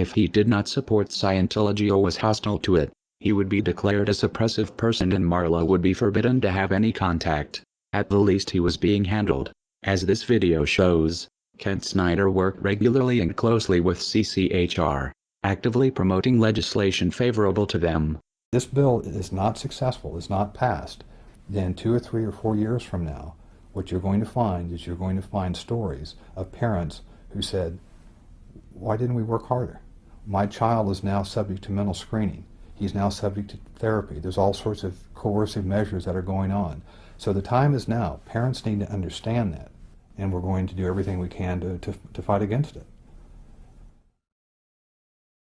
If he did not support Scientology or was hostile to it, he would be declared a suppressive person and Marla would be forbidden to have any contact. At the least he was being handled. As this video shows, Kent Snyder worked regularly and closely with CCHR, actively promoting legislation favorable to them. This bill is not successful, is not passed, then 2 or 3 or 4 years from now, what you're going to find is you're going to find stories of parents who said, why didn't we work harder? My child is now subject to mental screening. He's now subject to therapy. There's all sorts of coercive measures that are going on. So the time is now. Parents need to understand that, and we're going to do everything we can to fight against it.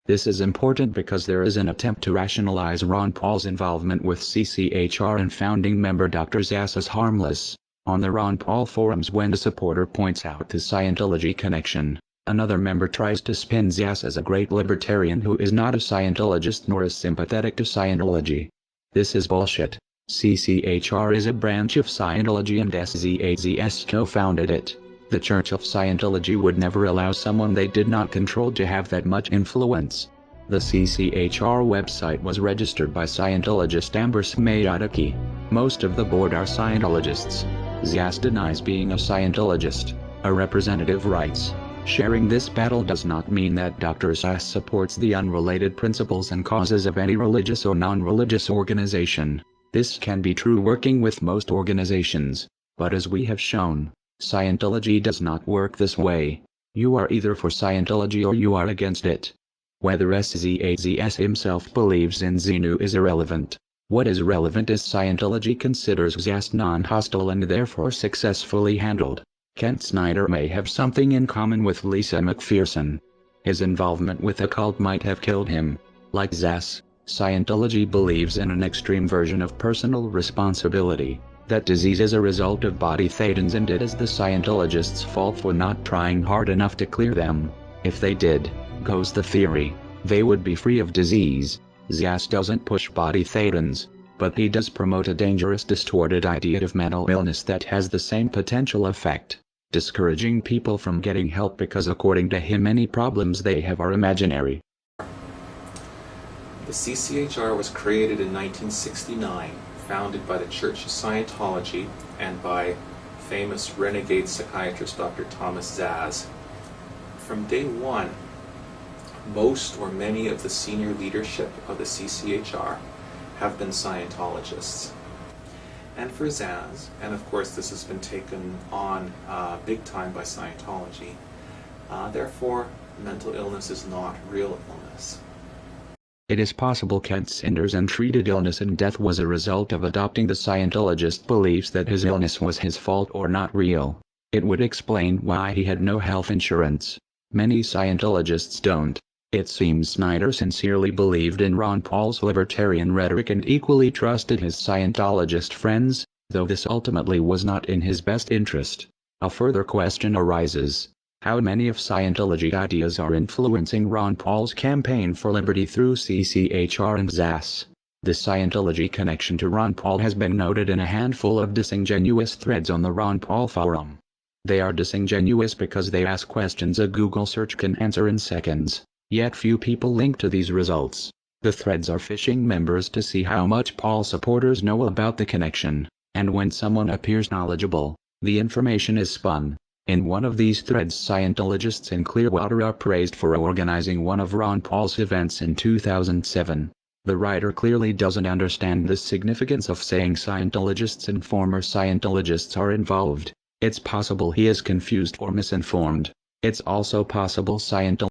This is important because there is an attempt to rationalize Ron Paul's involvement with CCHR and founding member Dr. Zass as harmless. On the Ron Paul forums, when a supporter points out the Scientology connection, another member tries to spin Zass as a great libertarian who is not a Scientologist nor is sympathetic to Scientology. This is bullshit. CCHR is a branch of Scientology and SZAZS co-founded it. The Church of Scientology would never allow someone they did not control to have that much influence. The CCHR website was registered by Scientologist Amber Smayataki. Most of the board are Scientologists. Zass denies being a Scientologist. A representative writes, sharing this battle does not mean that Dr. Zass supports the unrelated principles and causes of any religious or non-religious organization. This can be true working with most organizations, but as we have shown, Scientology does not work this way. You are either for Scientology or you are against it. Whether SZAZS himself believes in Xenu is irrelevant. What is relevant is Scientology considers Zass non-hostile and therefore successfully handled. Kent Snyder may have something in common with Lisa McPherson. His involvement with the cult might have killed him. Like Zass, Scientology believes in an extreme version of personal responsibility. That disease is a result of body thetans and it is the Scientologists' fault for not trying hard enough to clear them. If they did, goes the theory, they would be free of disease. Zass doesn't push body thetans, but he does promote a dangerous distorted idea of mental illness that has the same potential effect, discouraging people from getting help because according to him any problems they have are imaginary. The CCHR was created in 1969. Founded by the Church of Scientology and by famous renegade psychiatrist Dr. Thomas Zass. From day one, most or many of the senior leadership of the CCHR have been Scientologists. And for Zass, and of course this has been taken on big time by Scientology, therefore mental illness is not real illness. It is possible Kent Snyder's untreated illness and death was a result of adopting the Scientologist beliefs that his illness was his fault or not real. It would explain why he had no health insurance. Many Scientologists don't. It seems Snyder sincerely believed in Ron Paul's libertarian rhetoric and equally trusted his Scientologist friends, though this ultimately was not in his best interest. A further question arises. How many of Scientology ideas are influencing Ron Paul's campaign for liberty through CCHR and Zass? The Scientology connection to Ron Paul has been noted in a handful of disingenuous threads on the Ron Paul forum. They are disingenuous because they ask questions a Google search can answer in seconds, yet few people link to these results. The threads are phishing members to see how much Paul supporters know about the connection, and when someone appears knowledgeable, the information is spun. In one of these threads, Scientologists in Clearwater are praised for organizing one of Ron Paul's events in 2007. The writer clearly doesn't understand the significance of saying Scientologists and former Scientologists are involved. It's possible he is confused or misinformed. It's also possible Scientologists